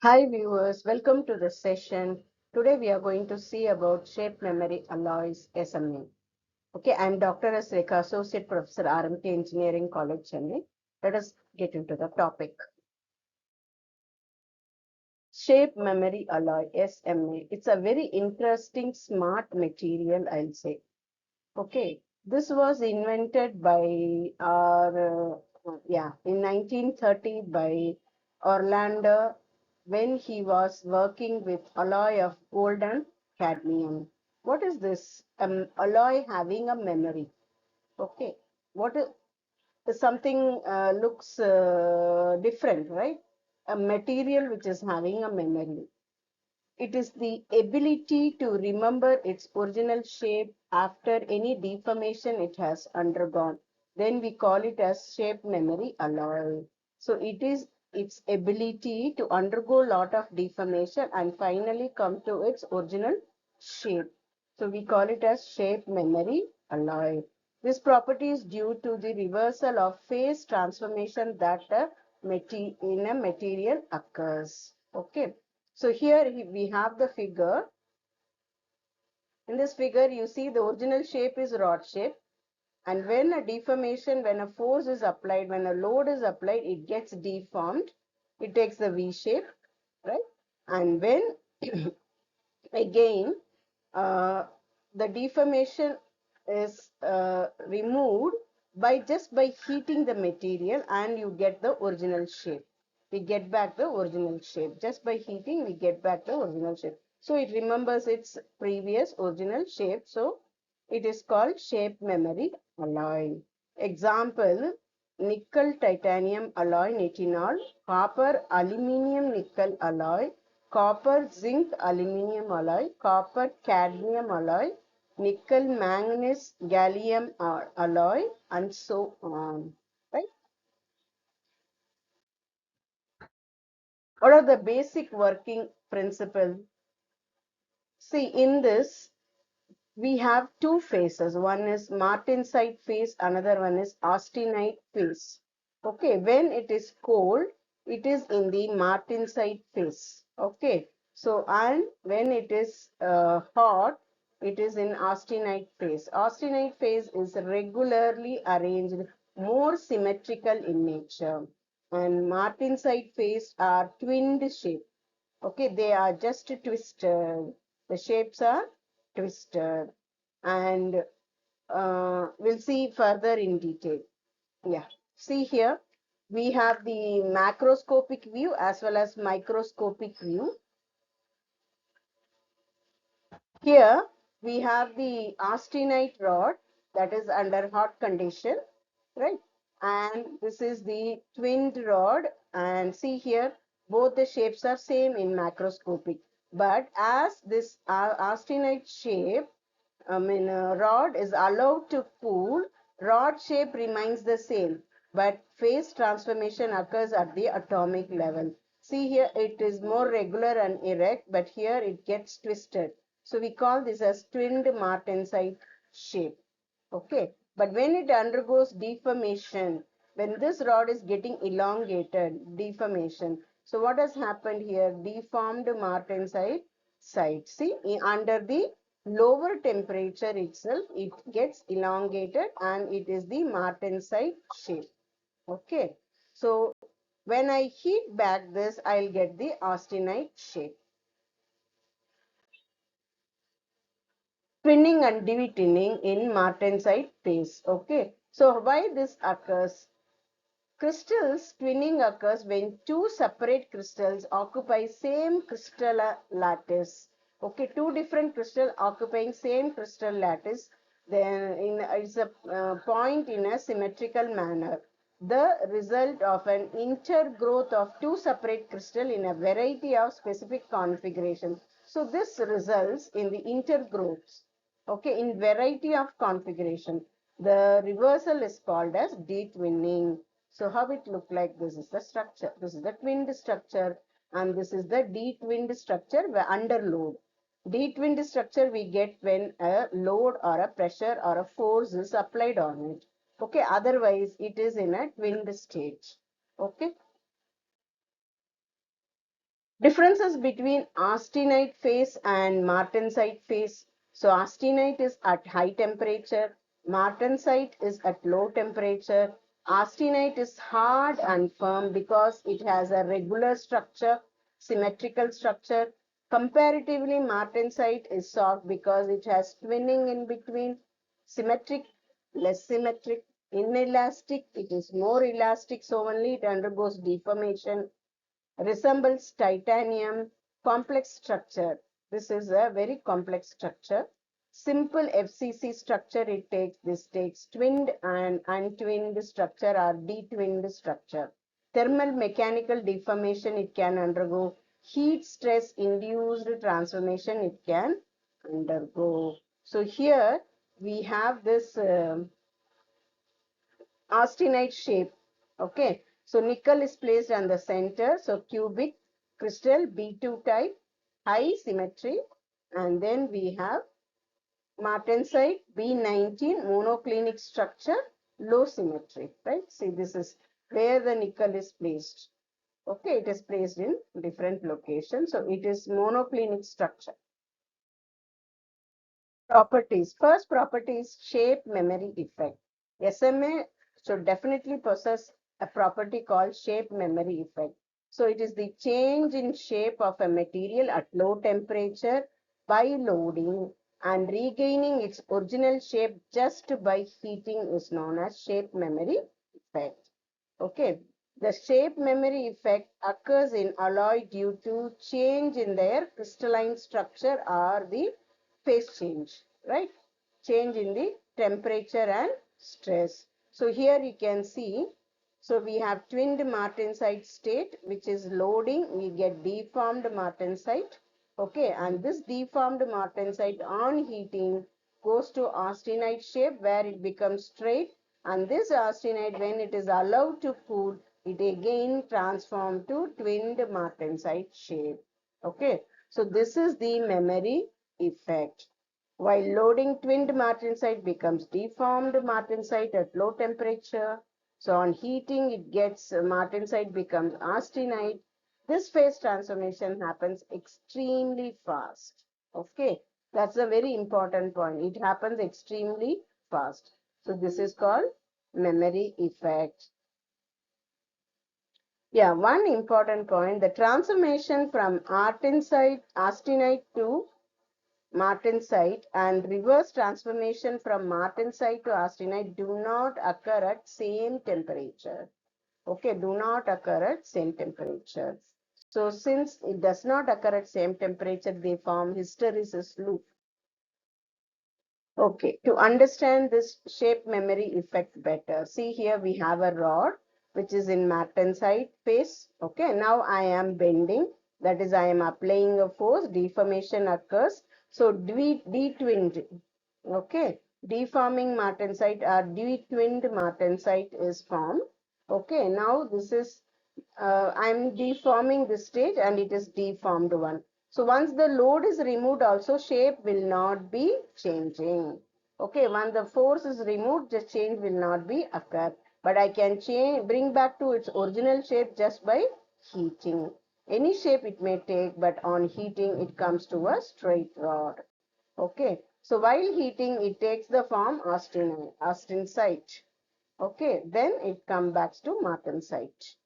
Hi viewers, welcome to the session. Today we are going to see about shape memory alloys SMA. Okay, I am Dr. S. Rekha, Associate Professor, RMK Engineering College, Chennai. Let us get into the topic. Shape memory alloy SMA. It's a very interesting, smart material, I'll say. Okay, this was invented by in 1930 by Orlando when he was working with alloy of gold and cadmium. What is this? Alloy having a memory. Okay, what is something looks different, right? A material which is having a memory. It is the ability to remember its original shape after any deformation it has undergone. Then we call it as shape memory alloy. So it is its ability to undergo a lot of deformation and finally come to its original shape. So we call it as shape memory alloy. This property is due to the reversal of phase transformation that in a material occurs. Okay. So here we have the figure. In this figure, you see the original shape is rod shape. And when a deformation, when a force is applied, when a load is applied, it gets deformed. It takes the V shape, right? And when again the deformation is removed by just by heating the material and you get the original shape. We get back the original shape. Just by heating, we get back the original shape. So it remembers its previous original shape. So it is called shape memory alloy. Example, nickel titanium alloy nitinol, copper aluminium nickel alloy, copper zinc aluminium alloy, copper cadmium alloy, nickel manganese gallium alloy, and so on. Right? What are the basic working principles? See, in this, we have two phases. One is martensite phase, another one is austenite phase. Okay, when it is cold, it is in the martensite phase. Okay, so and when it is hot, it is in austenite phase. Austenite phase is regularly arranged, more symmetrical in nature. And martensite phase are twinned shape. Okay, they are just twisted. The shapes are twisted. And we'll see further in detail. Yeah, see here, we have the macroscopic view as well as microscopic view. Here, we have the austenite rod that is under hot condition, right? And this is the twinned rod. And see here, both the shapes are same in macroscopic. But as this austenite shape, rod is allowed to cool, rod shape remains the same, but phase transformation occurs at the atomic level. See here, it is more regular and erect, but here it gets twisted. So we call this as twinned martensite shape. Okay, but when it undergoes deformation, when this rod is getting elongated, deformation. So what has happened here? Deformed martensite site. See, under the lower temperature itself, it gets elongated and it is the martensite shape. Okay, so when I heat back this, I'll get the austenite shape. Twinning and de-twinning in martensite phase. Okay, so why this occurs? Crystals twinning occurs when two separate crystals occupy same crystal lattice. Okay, two different crystals occupying same crystal lattice. Then it's a point in a symmetrical manner. The result of an intergrowth of two separate crystals in a variety of specific configurations. So this results in the intergrowths. Okay, in variety of configuration. The reversal is called as de-twinning. So how it look like? This is the structure. This is the twinned structure and this is the de-twinned structure under load. De-twinned structure we get when a load or a pressure or a force is applied on it. Okay, otherwise it is in a twinned state. Okay. Differences between austenite phase and martensite phase. So austenite is at high temperature, martensite is at low temperature. Austenite is hard and firm because it has a regular structure, symmetrical structure. Comparatively, martensite is soft because it has twinning in between, symmetric, less symmetric, inelastic, it is more elastic, so only it undergoes deformation, resembles titanium, complex structure. This is a very complex structure. Simple FCC structure, this takes twinned and untwinned structure or detwinned structure. Thermal mechanical deformation, it can undergo. Heat stress induced transformation, it can undergo. So here we have this austenite shape. Okay, so nickel is placed on the center. So cubic crystal B2 type, high symmetry. And then we have martensite B19 monoclinic structure, low symmetry, right? See, this is where the nickel is placed. Okay, it is placed in different locations. So it is monoclinic structure. Properties. First property is shape memory effect. SMA should definitely possess a property called shape memory effect. So it is the change in shape of a material at low temperature by loading and regaining its original shape just by heating is known as shape memory effect. Okay. The shape memory effect occurs in alloy due to change in their crystalline structure or the phase change, right? Change in the temperature and stress. So here you can see, so we have twinned martensite state, which is loading, we get deformed martensite. Okay, and this deformed martensite on heating goes to austenite shape where it becomes straight, and this austenite, when it is allowed to cool, it again transforms to twinned martensite shape. Okay, so this is the memory effect. While loading, twinned martensite becomes deformed martensite at low temperature. So on heating, it gets martensite becomes austenite. This phase transformation happens extremely fast. Okay, that's a very important point. It happens extremely fast. So this is called memory effect. Yeah, one important point, the transformation from austenite to martensite and reverse transformation from martensite to austenite do not occur at same temperature. Okay, do not occur at same temperature. So since it does not occur at same temperature, they form hysteresis loop. Okay, to understand this shape memory effect better, see here we have a rod which is in martensite phase. Okay, now I am bending, that is I am applying a force, deformation occurs. So detwinned, okay, deforming martensite or detwinned martensite is formed. Okay, now this is I'm deforming this stage and it is deformed one. So once the load is removed, also shape will not be changing. Okay, when the force is removed, the change will not be occur. But I can bring back to its original shape just by heating. Any shape it may take, but on heating, it comes to a straight rod. Okay, so while heating, it takes the form austenite. Okay, then it comes back to martensite.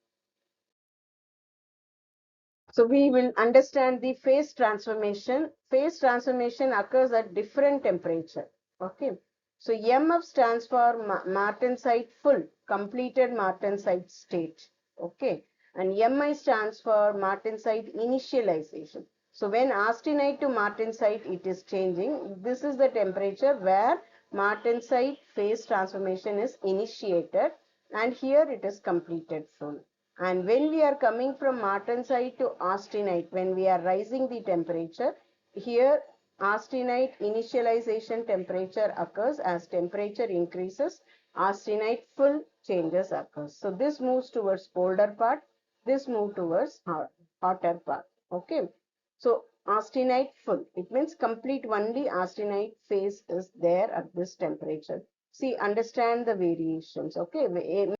So we will understand the phase transformation. Phase transformation occurs at different temperature. Okay. So MF stands for martensite full, completed martensite state. Okay. And MI stands for martensite initialization. So when austenite to martensite, it is changing. This is the temperature where martensite phase transformation is initiated. And here it is completed full. And when we are coming from martensite to austenite, when we are rising the temperature, here austenite initialization temperature occurs. As temperature increases, austenite full changes occurs. So this moves towards colder part, this move towards hotter part. Okay. So austenite full, it means complete only austenite phase is there at this temperature. See, understand the variations. Okay,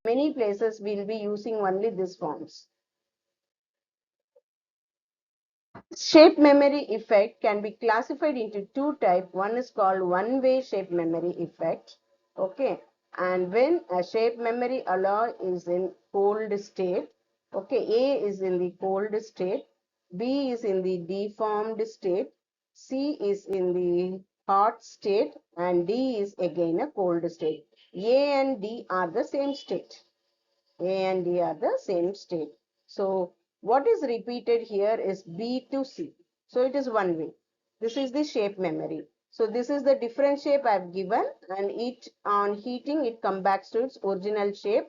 many places we'll be using only these forms. Shape memory effect can be classified into two types. One is called one-way shape memory effect. Okay. And when a shape memory alloy is in cold state, okay, A is in the cold state, B is in the deformed state, C is in the hot state, and D is again a cold state. A and D are the same state. A and D are the same state. So what is repeated here is B to C. So it is one way. This is the shape memory. So this is the different shape I have given, and it on heating it comes back to its original shape.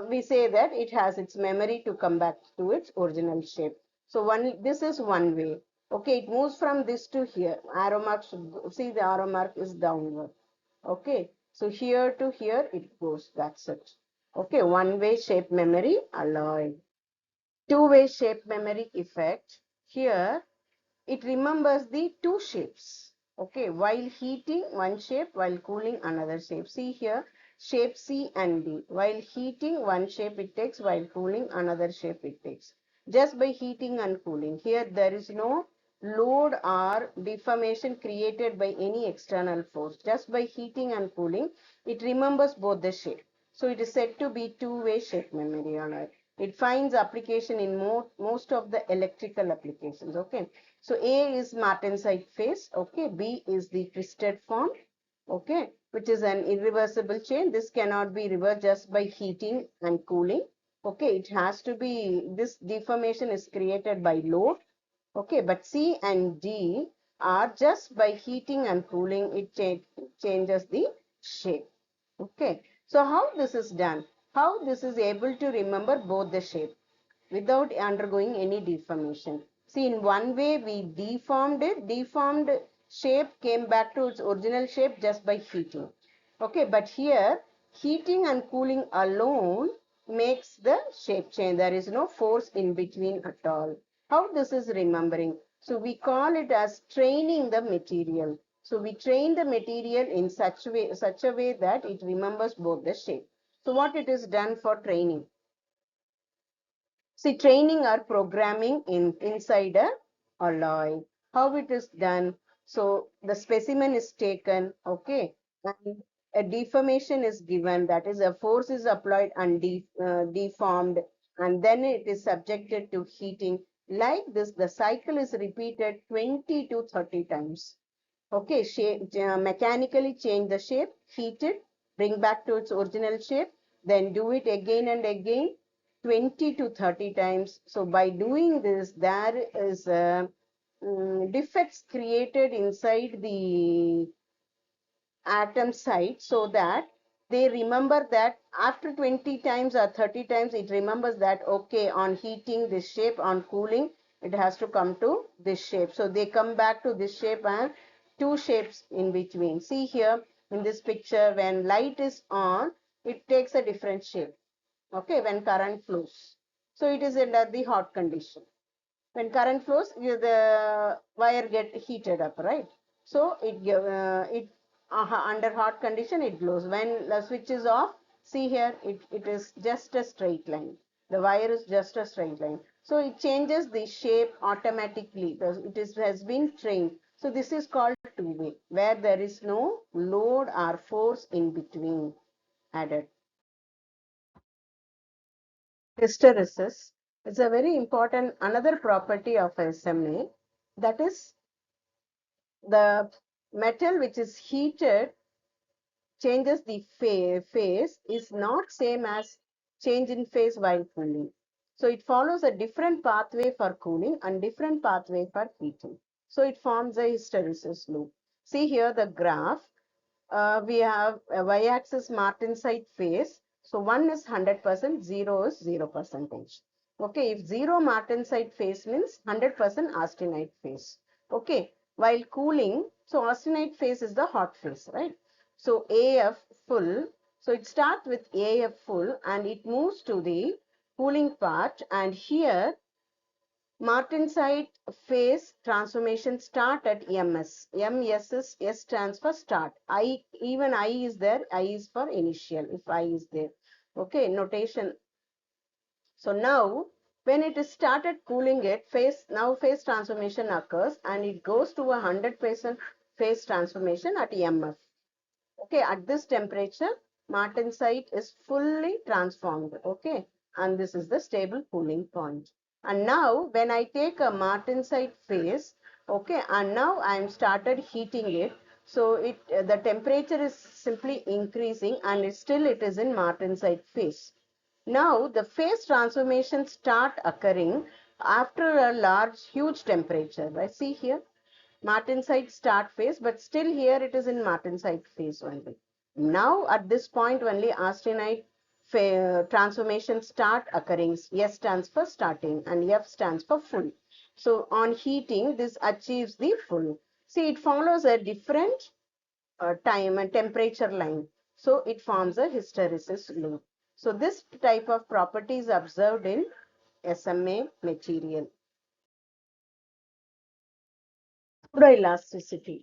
We say that it has its memory to come back to its original shape. So this is one way. Okay, it moves from this to here. Arrow mark should see the arrow mark is downward. Okay, so here to here it goes. That's it. Okay, one-way shape memory alloy. Two-way shape memory effect. Here it remembers the two shapes. Okay, while heating one shape, while cooling another shape. See here, shape C and D. While heating one shape it takes, while cooling another shape it takes. Just by heating and cooling. Here there is no load or deformation created by any external force. Just by heating and cooling, it remembers both the shape. So it is said to be two-way shape memory alloy. It finds application in most of the electrical applications. Okay. So A is martensite phase, okay. B is the twisted form, okay, which is an irreversible chain. This cannot be reversed just by heating and cooling, okay. It has to be, this deformation is created by load, okay. But C and D are just by heating and cooling, it changes the shape, okay. So how this is done? How this is able to remember both the shape without undergoing any deformation. See, in one way we deformed it, deformed shape came back to its original shape just by heating. Okay, but here heating and cooling alone makes the shape change. There is no force in between at all. How this is remembering? So we call it as training the material. So we train the material in such a way that it remembers both the shape. So what it is done for training? See, training or programming inside a alloy. How it is done? So the specimen is taken, okay, and a deformation is given. That is, a force is applied and deformed, and then it is subjected to heating. Like this, the cycle is repeated 20 to 30 times. Okay, mechanically change the shape, heat it, bring back to its original shape, then do it again and again 20 to 30 times. So by doing this, there is defects created inside the atom site so that they remember that after 20 times or 30 times, it remembers that, okay, on heating this shape, on cooling, it has to come to this shape. So they come back to this shape and two shapes in between. See here in this picture, when light is on, it takes a different shape. Okay, when current flows. So it is under the hot condition. When current flows, the wire get heated up, right? So under hot condition it glows. When the switch is off, see here, it is just a straight line. The wire is just a straight line. So it changes the shape automatically. Has been trained. So this is called two-way, where there is no load or force in between added. Hysteresis is a very important another property of SMA, that is the metal which is heated changes the phase is not same as change in phase while cooling. So it follows a different pathway for cooling and different pathway for heating. So it forms a hysteresis loop. See here the graph. We have a y-axis martensite phase. So 1 is 100%, 0 is 0%. Okay, if 0 martensite phase means 100% austenite phase. Okay, while cooling, so austenite phase is the hot phase, right? So AF full, so it starts with AF full and it moves to the cooling part, and here Martensite phase transformation start at MS. MS is S stands for start. I, even I is there. I is for initial if I is there. Okay, notation. So now When it is started cooling it, phase transformation occurs and it goes to 100% phase transformation at MF. Okay, at this temperature, martensite is fully transformed. Okay, and this is the stable cooling point. And now when I take a martensite phase, okay, and now I am started heating it. So the temperature is simply increasing and it is in martensite phase. Now the phase transformations start occurring after a huge temperature. Right? See here, martensite start phase, but still here it is in martensite phase only. Now at this point only austenite transformation start occurring. S stands for starting and F stands for full. So on heating, this achieves the full. See, it follows a different time and temperature line. So it forms a hysteresis loop. So this type of property is observed in SMA material. Pseudoelasticity.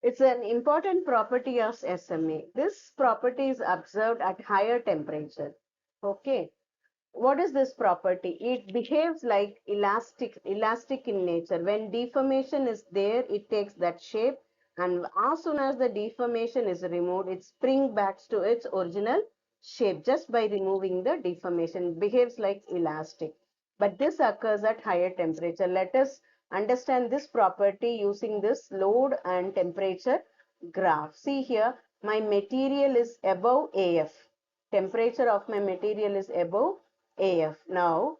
It's an important property of SMA. This property is observed at higher temperature. Okay. What is this property? It behaves like elastic in nature. When deformation is there, it takes that shape, and as soon as the deformation is removed, it springs back to its original shape just by removing the deformation. It behaves like elastic. But this occurs at higher temperature. Let us understand this property using this load and temperature graph. See here, my material is above AF. Temperature of my material is above AF. Now,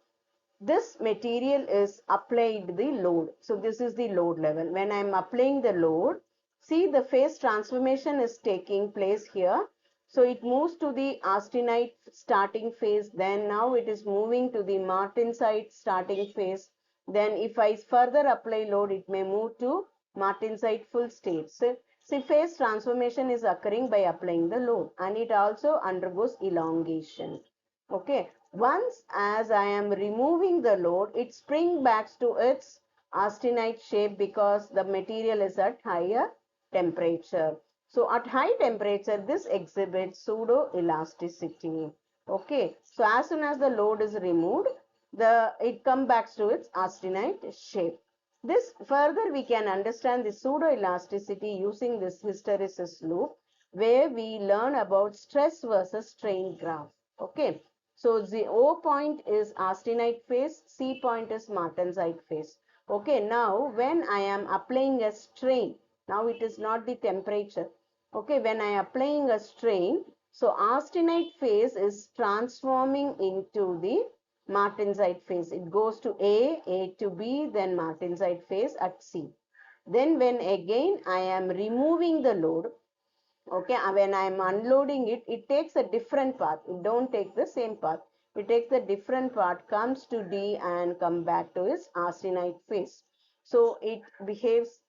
this material is applied the load. So this is the load level. When I am applying the load, see the phase transformation is taking place here. So it moves to the austenite starting phase. Then now it is moving to the martensite starting phase. Then if I further apply load, it may move to martensite full state. So see, phase transformation is occurring by applying the load, and it also undergoes elongation. Okay, once as I am removing the load, it springs back to its austenite shape because the material is at higher temperature. So at high temperature, this exhibits pseudo elasticity. Okay, so as soon as the load is removed, it comes back to its austenite shape. This further we can understand the pseudo elasticity using this hysteresis loop, where we learn about stress versus strain graph. Okay, so the O point is austenite phase, C point is martensite phase. Okay, now when I am applying a strain, now it is not the temperature. Okay, when I am applying a strain, so austenite phase is transforming into the martensite phase. It goes to A to B, then martensite phase at C. Then when again I am removing the load, okay, when I am unloading it, it takes a different path. It don't take the same path. It takes a different path, comes to D and come back to its austenite phase. So it behaves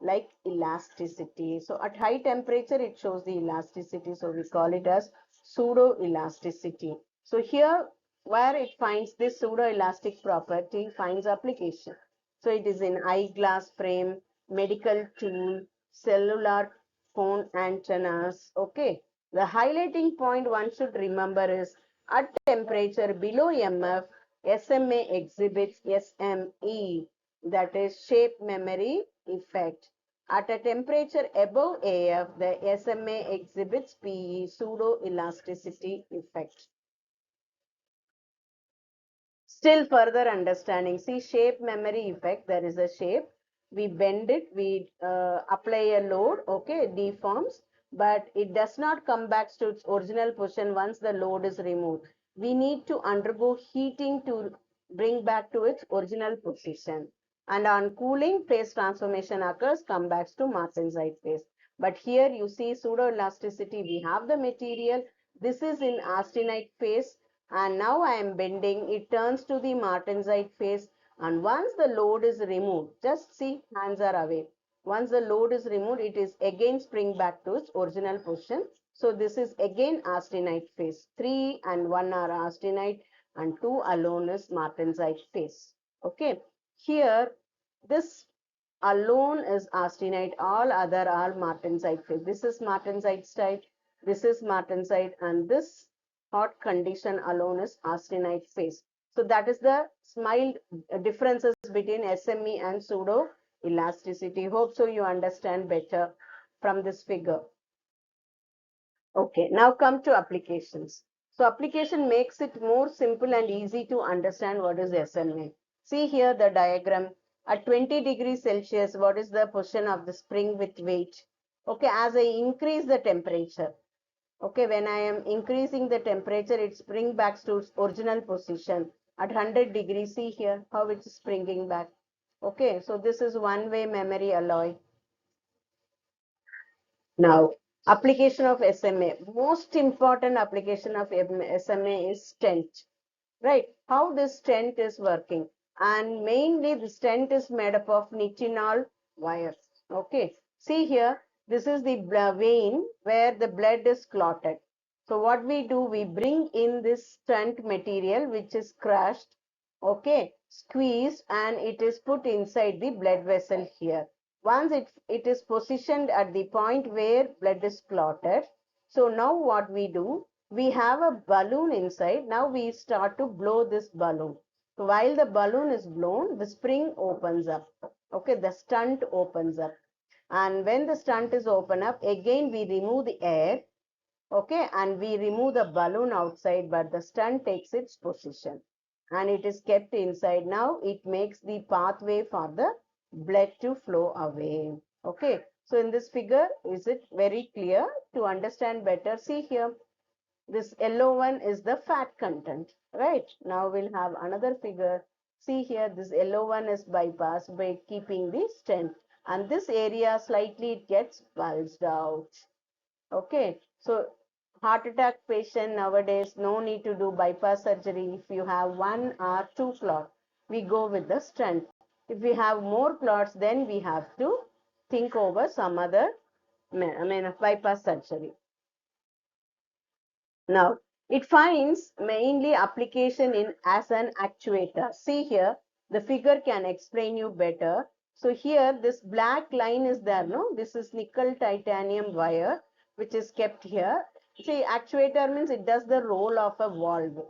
like elasticity. So at high temperature, it shows the elasticity. So we call it as pseudo elasticity. So here, where it finds this pseudo elastic property finds application. So it is in eyeglass frame, medical tool, cellular phone antennas. Okay. The highlighting point one should remember is at temperature below MF, SMA exhibits SME, that is shape memory effect. At a temperature above AF, the SMA exhibits PE, pseudo elasticity effect. Still further understanding, see shape memory effect, there is a shape, we bend it, we apply a load, okay, deforms, but it does not come back to its original position once the load is removed. We need to undergo heating to bring back to its original position. And on cooling, phase transformation occurs, come back to martensite phase. But here you see pseudo elasticity, we have the material, this is in austenite phase, and now I am bending, it turns to the martensite phase, and once the load is removed, just see, hands are away. Once the load is removed, it is again spring back to its original position. So this is again austenite phase. 3 and 1 are austenite and 2 alone is martensite phase. Okay, here this alone is austenite, all other are martensite phase. This is martensite type, this is martensite, and this hot condition alone is austenite phase. So that is the mild differences between SME and pseudo elasticity. Hope so you understand better from this figure. Okay, now come to applications. So application makes it more simple and easy to understand what is SMA. See here the diagram. At 20 degrees Celsius, what is the position of the spring with weight? Okay, as I increase the temperature, okay, when I am increasing the temperature, it springs back to its original position. At 100 degrees, see here how it's springing back. Okay, so this is one-way memory alloy. Now, application of SMA. Most important application of SMA is stent, right? How this stent is working. And mainly the stent is made up of nitinol wires. Okay, see here, this is the vein where the blood is clotted. So what we do, we bring in this stent material which is crushed, okay, squeezed, and it is put inside the blood vessel here. Once it is positioned at the point where blood is clotted. So now what we do, we have a balloon inside. Now we start to blow this balloon. So while the balloon is blown, the spring opens up. Okay, the stent opens up. And when the stent is open up, again we remove the air. Okay, and we remove the balloon outside, but the stent takes its position and it is kept inside. Now it makes the pathway for the blood to flow away. Okay, so in this figure, is it very clear? To understand better, see here, this yellow one is the fat content, right? Now we'll have another figure. See here, this yellow one is bypassed by keeping the stent, and this area slightly it gets bulged out. Okay, so heart attack patient nowadays, no need to do bypass surgery. If you have one or two clots, we go with the stent. If we have more clots, then we have to think over some other, bypass surgery. Now, it finds mainly application in as an actuator. See here, the figure can explain you better. So here, this black line is there, no? This is nickel titanium wire, which is kept here. See, actuator means it does the role of a valve.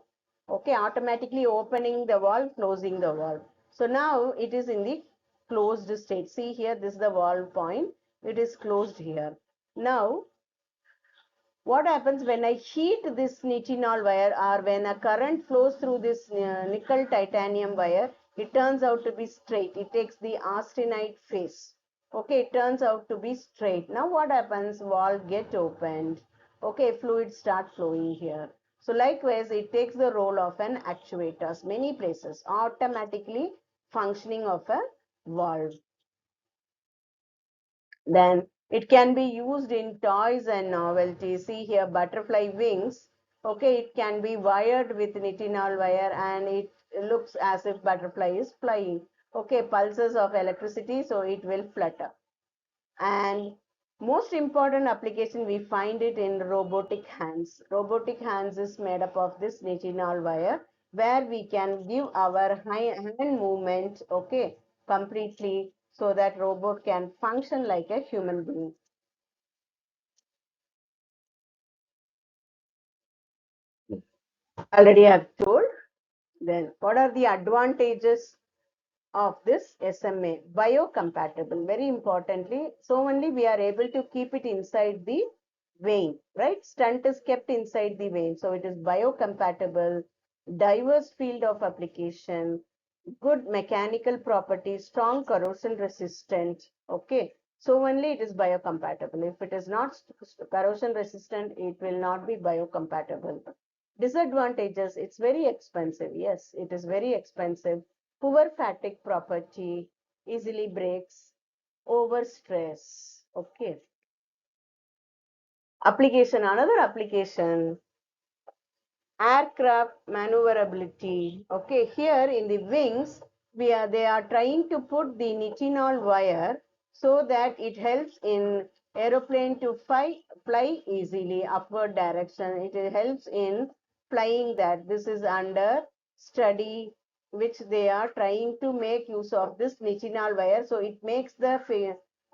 Okay, automatically opening the valve, closing the valve. So now it is in the closed state. See here, this is the valve point. It is closed here. Now, what happens when I heat this nitinol wire, or when a current flows through this nickel titanium wire, it turns out to be straight. It takes the austenite phase. Okay, it turns out to be straight. Now what happens? Valve get opened. Okay, fluids start flowing here. So likewise, it takes the role of an actuator. Many places automatically functioning of a valve. Then it can be used in toys and novelties. See here, butterfly wings. Okay, it can be wired with nitinol wire and it looks as if butterfly is flying. Okay, pulses of electricity, so it will flutter. And most important application, we find it in robotic hands. Robotic hands is made up of this nitinol wire, where we can give our hand movement, okay, completely, so that robot can function like a human being. Already I've told. Then what are the advantages of this SMA? Biocompatible, very importantly. So only we are able to keep it inside the vein, right? Stent is kept inside the vein. So it is biocompatible, diverse field of application, good mechanical properties, strong corrosion resistant. Okay. So only it is biocompatible. If it is not corrosion resistant, it will not be biocompatible. Disadvantages, it's very expensive. Yes, it is very expensive. Poor fatigue property, easily breaks, over stress. Okay. Application, another application, aircraft maneuverability. Okay, here in the wings, they are trying to put the nitinol wire so that it helps in aeroplane to fly easily upward direction. It helps in flying that. This is under study, which they are trying to make use of this nitinol wire. So it makes the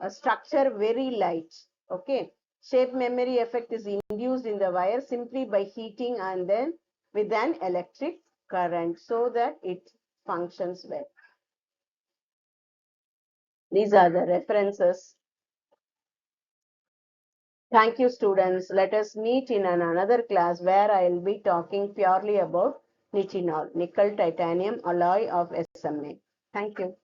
structure very light. Okay. Shape memory effect is induced in the wire simply by heating and then with an electric current so that it functions well. These are the references. Thank you, students. Let us meet in another class where I will be talking purely about nitinol, nickel titanium alloy of SMA. Thank you.